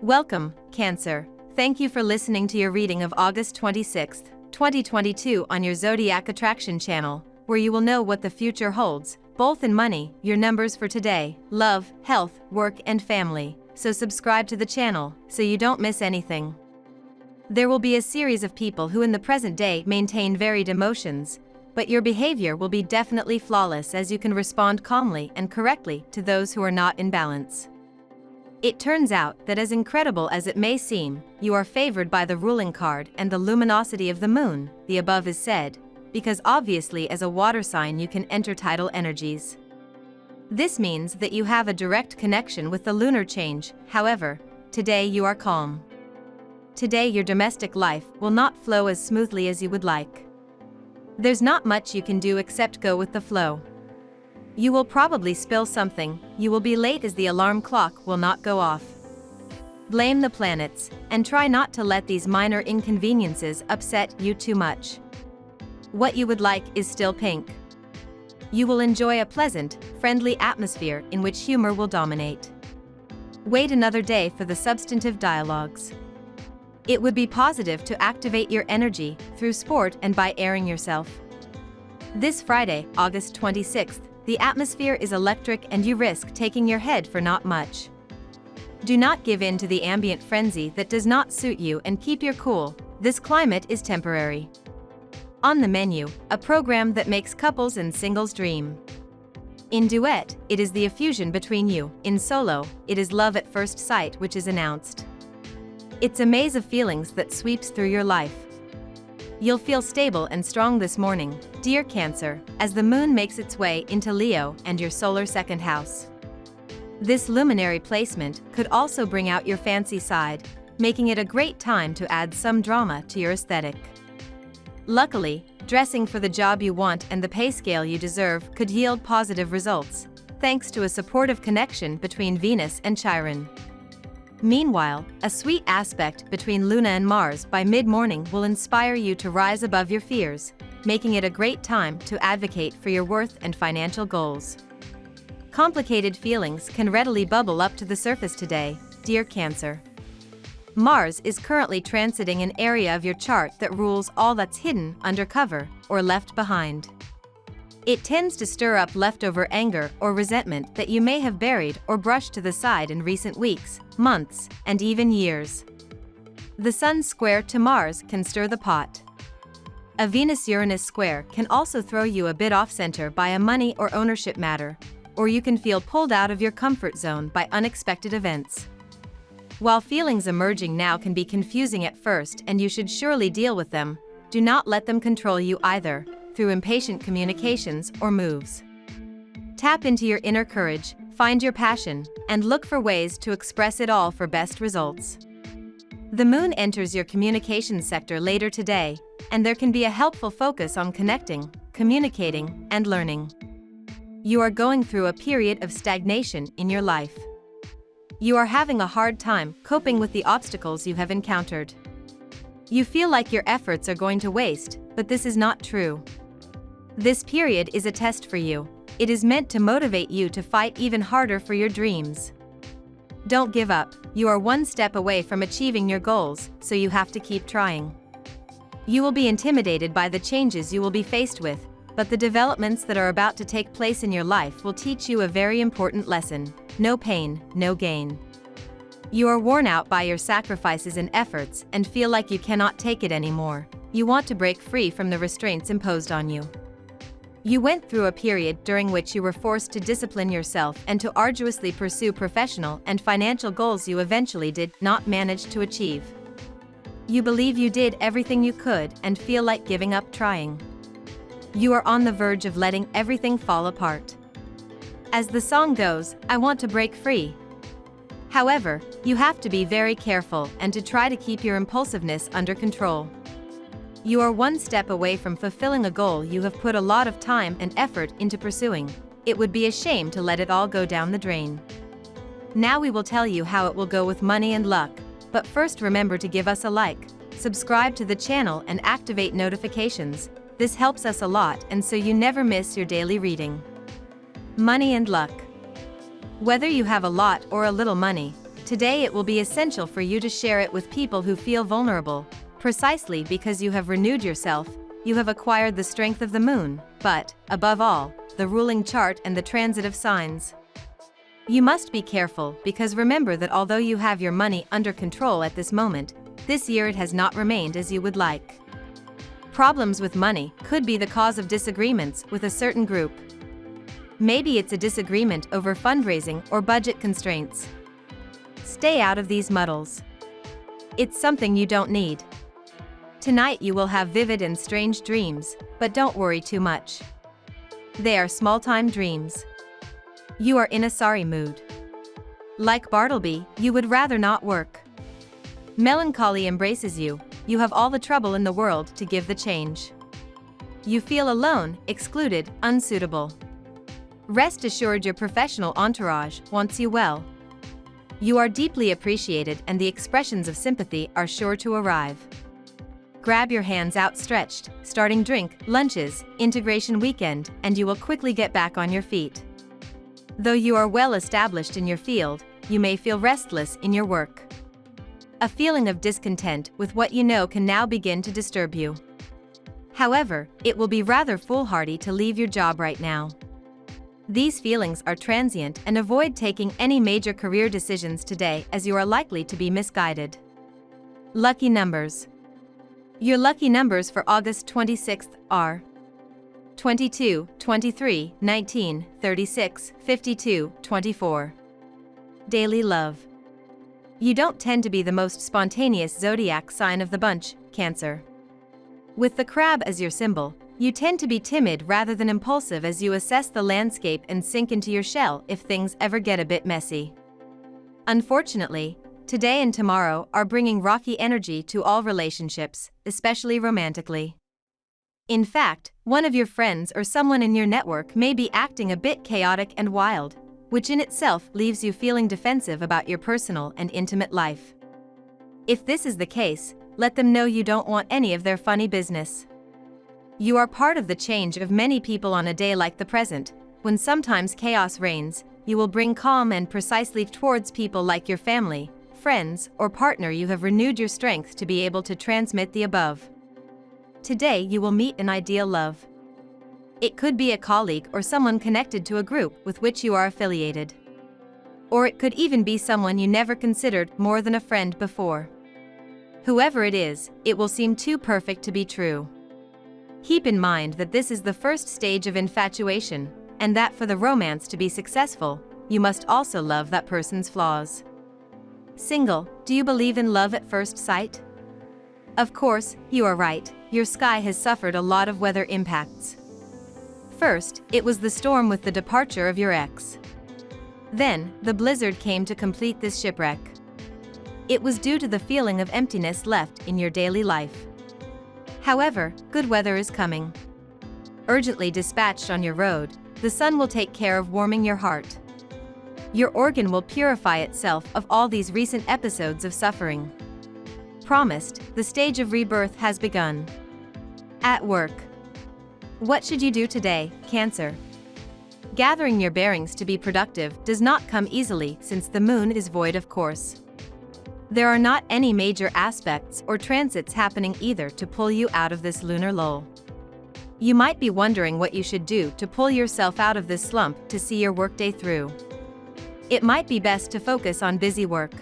Welcome, Cancer. Thank you for listening to your reading of August 26, 2022 on your Zodiac Attraction channel, where you will know what the future holds, both in money, your numbers for today, love, health, work and family. So subscribe to the channel, so you don't miss anything. There will be a series of people who in the present day maintain varied emotions, but your behavior will be definitely flawless as you can respond calmly and correctly to those who are not in balance. It turns out that as incredible as it may seem, you are favored by the ruling card and the luminosity of the moon, the above is said, because obviously as a water sign you can enter tidal energies. This means that you have a direct connection with the lunar change. However, today you are calm. Today your domestic life will not flow as smoothly as you would like. There's not much you can do except go with the flow. You will probably spill something, you will be late as the alarm clock will not go off. Blame the planets, and try not to let these minor inconveniences upset you too much. What you would like is still pink. You will enjoy a pleasant, friendly atmosphere in which humor will dominate. Wait another day for the substantive dialogues. It would be positive to activate your energy through sport and by airing yourself. This Friday, August 26th, the atmosphere is electric and you risk taking your head for not much. Do not give in to the ambient frenzy that does not suit you and keep your cool. This climate is temporary. On the menu, a program that makes couples and singles dream. In duet, it is the effusion between you. In solo, it is love at first sight which is announced. It's a maze of feelings that sweeps through your life. You'll feel stable and strong this morning, dear Cancer, as the moon makes its way into Leo and your solar second house. This luminary placement could also bring out your fancy side, making it a great time to add some drama to your aesthetic. Luckily, dressing for the job you want and the pay scale you deserve could yield positive results, thanks to a supportive connection between Venus and Chiron. Meanwhile, a sweet aspect between Luna and Mars by mid-morning will inspire you to rise above your fears, making it a great time to advocate for your worth and financial goals. Complicated feelings can readily bubble up to the surface today, dear Cancer. Mars is currently transiting an area of your chart that rules all that's hidden, undercover, or left behind. It tends to stir up leftover anger or resentment that you may have buried or brushed to the side in recent weeks, months, and even years. The Sun square to Mars can stir the pot. A Venus-Uranus square can also throw you a bit off-center by a money or ownership matter, or you can feel pulled out of your comfort zone by unexpected events. While feelings emerging now can be confusing at first and you should surely deal with them, do not let them control you either, through impatient communications or moves. Tap into your inner courage, find your passion, and look for ways to express it all for best results. The moon enters your communications sector later today, and there can be a helpful focus on connecting, communicating, and learning. You are going through a period of stagnation in your life. You are having a hard time coping with the obstacles you have encountered. You feel like your efforts are going to waste, but this is not true. This period is a test for you. It is meant to motivate you to fight even harder for your dreams. Don't give up. You are one step away from achieving your goals, so you have to keep trying. You will be intimidated by the changes you will be faced with, but the developments that are about to take place in your life will teach you a very important lesson. No pain, no gain. You are worn out by your sacrifices and efforts and feel like you cannot take it anymore. You want to break free from the restraints imposed on you. You went through a period during which you were forced to discipline yourself and to arduously pursue professional and financial goals you eventually did not manage to achieve. You believe you did everything you could and feel like giving up trying. You are on the verge of letting everything fall apart. As the song goes, I want to break free. However, you have to be very careful and to try to keep your impulsiveness under control. You are one step away from fulfilling a goal you have put a lot of time and effort into pursuing. It would be a shame to let it all go down the drain. Now we will tell you how it will go with money and luck, but first remember to give us a like, subscribe to the channel and activate notifications. This helps us a lot and so you never miss your daily reading. Money and luck. Whether you have a lot or a little money, Today it will be essential for you to share it with people who feel vulnerable. Precisely because you have renewed yourself, you have acquired the strength of the moon, but, above all, the ruling chart and the transitive signs. You must be careful because remember that although you have your money under control at this moment, this year it has not remained as you would like. Problems with money could be the cause of disagreements with a certain group. Maybe it's a disagreement over fundraising or budget constraints. Stay out of these muddles. It's something you don't need. Tonight you will have vivid and strange dreams, but don't worry too much. They are small-time dreams. You are in a sorry mood. Like Bartleby, you would rather not work. Melancholy embraces you, you have all the trouble in the world to give the change. You feel alone, excluded, unsuitable. Rest assured your professional entourage wants you well. You are deeply appreciated and the expressions of sympathy are sure to arrive. Grab your hands outstretched, starting drink, lunches, integration weekend, and you will quickly get back on your feet. Though you are well established in your field, you may feel restless in your work. A feeling of discontent with what you know can now begin to disturb you. However, it will be rather foolhardy to leave your job right now. These feelings are transient and avoid taking any major career decisions today as you are likely to be misguided. Lucky numbers. Your lucky numbers for August 26th are 22, 23, 19, 36, 52, 24. Daily love. You don't tend to be the most spontaneous zodiac sign of the bunch, Cancer. With the crab as your symbol, you tend to be timid rather than impulsive as you assess the landscape and sink into your shell if things ever get a bit messy. Unfortunately, today and tomorrow are bringing rocky energy to all relationships, especially romantically. In fact, one of your friends or someone in your network may be acting a bit chaotic and wild, which in itself leaves you feeling defensive about your personal and intimate life. If this is the case, let them know you don't want any of their funny business. You are part of the change of many people on a day like the present, when sometimes chaos reigns, you will bring calm and precisely towards people like your family, friends, or partner. You have renewed your strength to be able to transmit the above. Today you will meet an ideal love. It could be a colleague or someone connected to a group with which you are affiliated. Or it could even be someone you never considered more than a friend before. Whoever it is, it will seem too perfect to be true. Keep in mind that this is the first stage of infatuation, and that for the romance to be successful, you must also love that person's flaws. Single, do you believe in love at first sight? Of course, you are right, your sky has suffered a lot of weather impacts. First, it was the storm with the departure of your ex. Then, the blizzard came to complete this shipwreck. It was due to the feeling of emptiness left in your daily life. However, good weather is coming. Urgently dispatched on your road, the sun will take care of warming your heart. Your organ will purify itself of all these recent episodes of suffering. Promised, the stage of rebirth has begun. At work. What should you do today, Cancer? Gathering your bearings to be productive does not come easily since the moon is void of course. There are not any major aspects or transits happening either to pull you out of this lunar lull. You might be wondering what you should do to pull yourself out of this slump to see your workday through. It might be best to focus on busy work.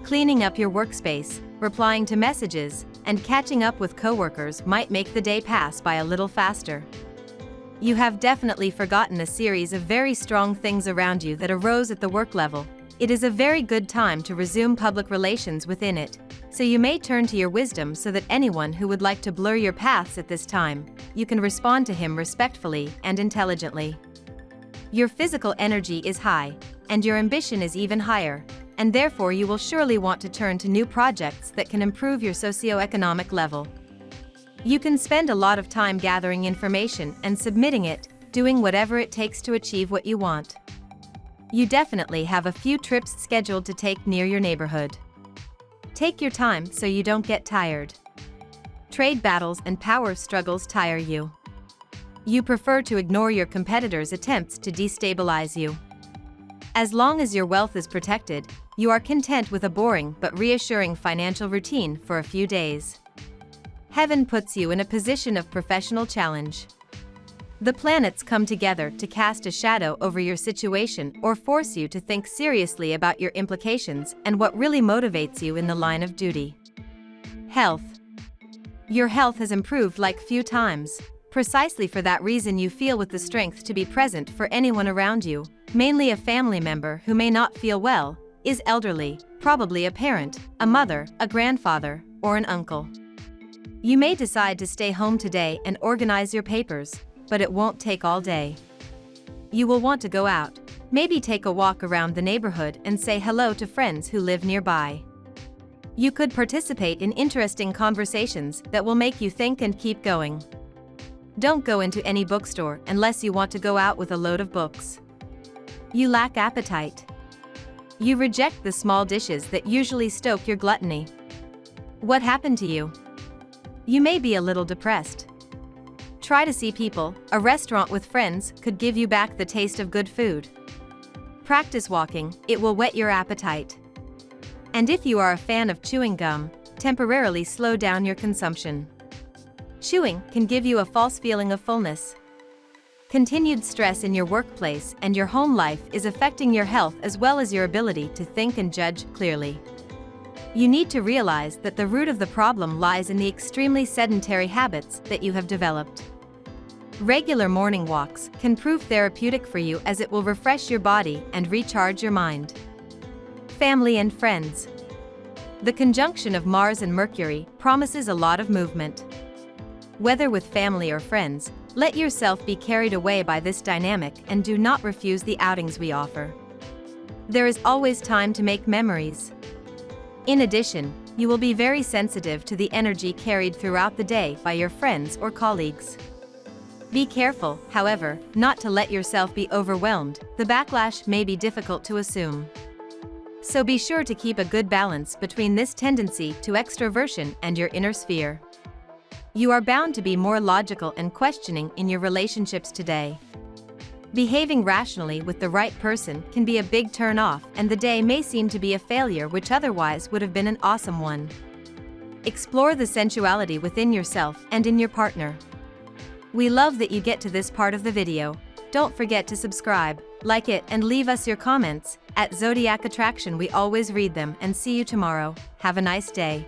Cleaning up your workspace, replying to messages, and catching up with coworkers might make the day pass by a little faster. You have definitely forgotten a series of very strong things around you that arose at the work level. It is a very good time to resume public relations within it, so you may turn to your wisdom so that anyone who would like to blur your paths at this time, you can respond to him respectfully and intelligently. Your physical energy is high, and your ambition is even higher, and therefore you will surely want to turn to new projects that can improve your socioeconomic level. You can spend a lot of time gathering information and submitting it, doing whatever it takes to achieve what you want. You definitely have a few trips scheduled to take near your neighborhood. Take your time so you don't get tired. Trade battles and power struggles tire you. You prefer to ignore your competitors' attempts to destabilize you. As long as your wealth is protected, you are content with a boring but reassuring financial routine for a few days. Heaven puts you in a position of professional challenge. The planets come together to cast a shadow over your situation or force you to think seriously about your implications and what really motivates you in the line of duty. Health. Your health has improved like few times. Precisely for that reason you feel with the strength to be present for anyone around you, mainly a family member who may not feel well, is elderly, probably a parent, a mother, a grandfather, or an uncle. You may decide to stay home today and organize your papers, but it won't take all day. You will want to go out, maybe take a walk around the neighborhood and say hello to friends who live nearby. You could participate in interesting conversations that will make you think and keep going. Don't go into any bookstore unless you want to go out with a load of books. You lack appetite. You reject the small dishes that usually stoke your gluttony. What happened to you? You may be a little depressed. Try to see people. A restaurant with friends could give you back the taste of good food. Practice walking, it will whet your appetite. And if you are a fan of chewing gum, temporarily slow down your consumption. Chewing can give you a false feeling of fullness. Continued stress in your workplace and your home life is affecting your health as well as your ability to think and judge clearly. You need to realize that the root of the problem lies in the extremely sedentary habits that you have developed. Regular morning walks can prove therapeutic for you as it will refresh your body and recharge your mind. Family and friends. The conjunction of Mars and Mercury promises a lot of movement. Whether with family or friends, let yourself be carried away by this dynamic and do not refuse the outings we offer. There is always time to make memories. In addition, you will be very sensitive to the energy carried throughout the day by your friends or colleagues. Be careful, however, not to let yourself be overwhelmed. The backlash may be difficult to assume. So be sure to keep a good balance between this tendency to extroversion and your inner sphere. You are bound to be more logical and questioning in your relationships today. Behaving rationally with the right person can be a big turn-off, and the day may seem to be a failure which otherwise would have been an awesome one. Explore the sensuality within yourself and in your partner. We love that you get to this part of the video. Don't forget to subscribe, like it, and leave us your comments. At Zodiac Attraction we always read them, and see you tomorrow. Have a nice day.